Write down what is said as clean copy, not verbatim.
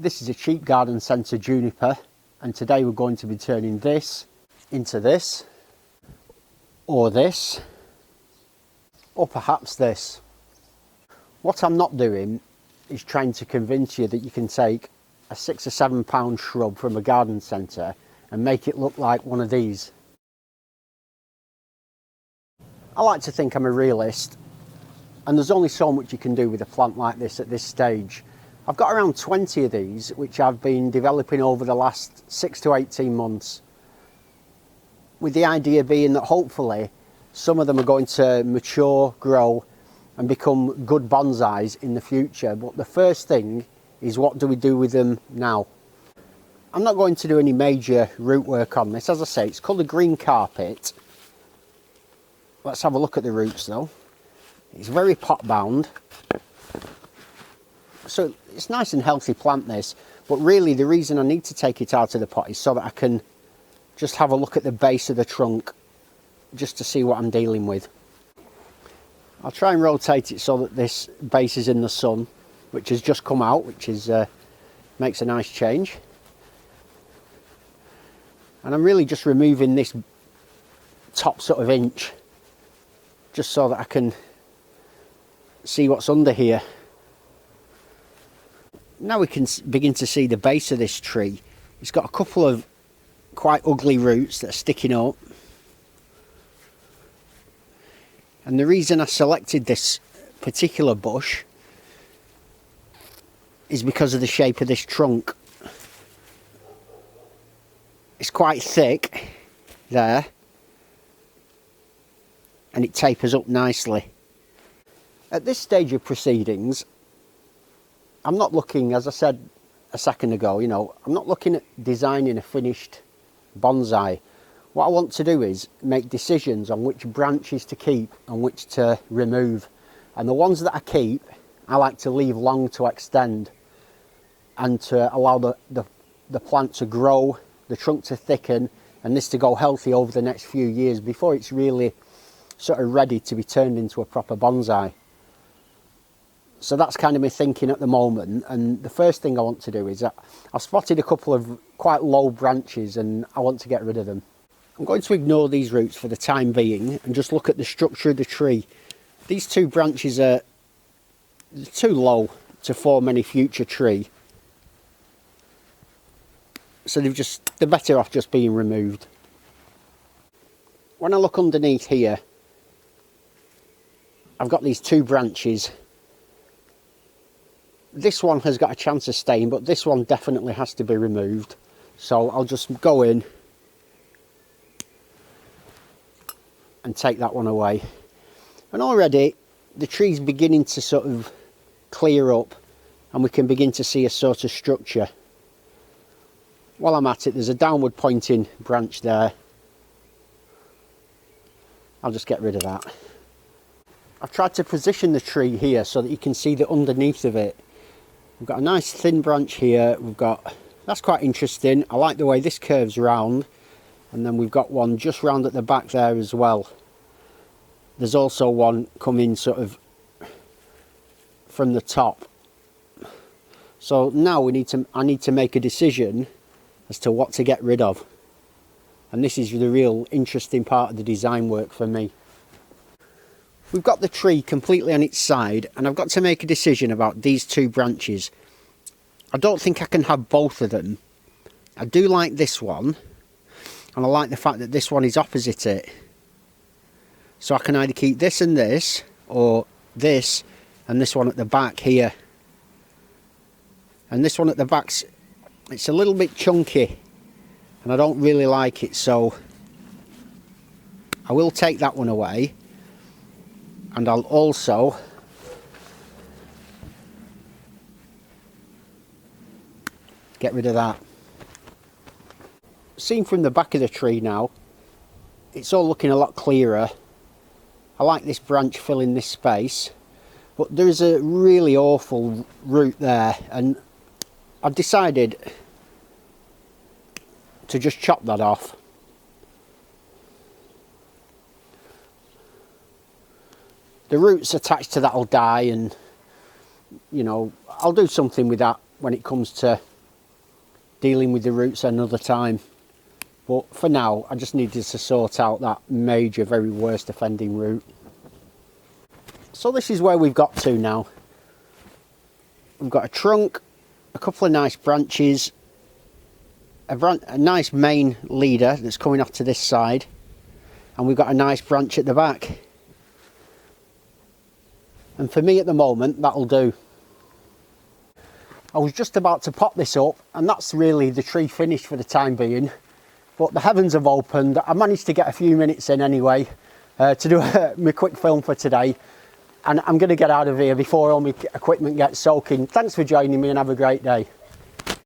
This is a cheap garden centre juniper, and today we're going to be turning this into this, or this, or perhaps this. What I'm not doing is trying to convince you that you can take a £6 or £7 shrub from a garden centre and make it look like one of these. I like to think I'm a realist, and there's only so much you can do with a plant like this at this stage. I've got around 20 of these which I've been developing over the last 6 to 18 months, with the idea being that hopefully some of them are going to mature, grow and become good bonsais in the future. But the first thing is, what do we do with them now? I'm not going to do any major root work on this. As I say, it's called a green carpet. Let's have a look at the roots though. It's very pot bound, so it's nice and healthy plant this, but really the reason I need to take it out of the pot is so that I can just have a look at the base of the trunk, just to see what I'm dealing with. I'll try and rotate it so that this base is in the sun, which has just come out, which is makes a nice change. And I'm really just removing this top sort of inch, just so that I can see what's under here. Now we can begin to see the base of this tree. It's got a couple of quite ugly roots that are sticking up. And the reason I selected this particular bush is because of the shape of this trunk. It's quite thick there, and it tapers up nicely. At this stage of proceedings, I'm not looking, as I said a second ago, I'm not looking at designing a finished bonsai. What I want to do is make decisions on which branches to keep and which to remove. And the ones that I keep, I like to leave long to extend and to allow the plant to grow, the trunk to thicken, and this to go healthy over the next few years before it's really sort of ready to be turned into a proper bonsai. So that's kind of my thinking at the moment, and the first thing I want to do is I've spotted a couple of quite low branches and I want to get rid of them. I'm going to ignore these roots for the time being and just look at the structure of the tree. These two branches are too low to form any future tree, so they're better off just being removed. When I look underneath here, I've got these two branches. This one has got a chance of staying, but this one definitely has to be removed. So I'll just go in and take that one away. And already the tree's beginning to sort of clear up, and we can begin to see a sort of structure. While I'm at it, there's a downward pointing branch there. I'll just get rid of that. I've tried to position the tree here so that you can see the underneath of it. We've got a nice thin branch here. That's quite interesting. I like the way this curves round, and then we've got one just round at the back there as well. There's also one coming sort of from the top. So now I need to make a decision as to what to get rid of. And this is the real interesting part of the design work for me. We've got the tree completely on its side, and I've got to make a decision about these two branches. I don't think I can have both of them. I do like this one, and I like the fact that this one is opposite it. So I can either keep this and this, or this and this one at the back here. And this one at the back's, it's a little bit chunky, and I don't really like it, so I will take that one away. And I'll also get rid of that. Seen from the back of the tree now, it's all looking a lot clearer. I like this branch filling this space, but there is a really awful root there, and I've decided to just chop that off. The roots attached to that will die, and I'll do something with that when it comes to dealing with the roots another time. But for now, I just needed to sort out that major, very worst offending root. So this is where we've got to now. We've got a trunk, a couple of nice branches, a nice main leader that's coming off to this side, and we've got a nice branch at the back. And for me at the moment, that'll do. I was just about to pop this up, and that's really the tree finished for the time being. But the heavens have opened. I managed to get a few minutes in anyway to do my quick film for today. And I'm going to get out of here before all my equipment gets soaking. Thanks for joining me and have a great day.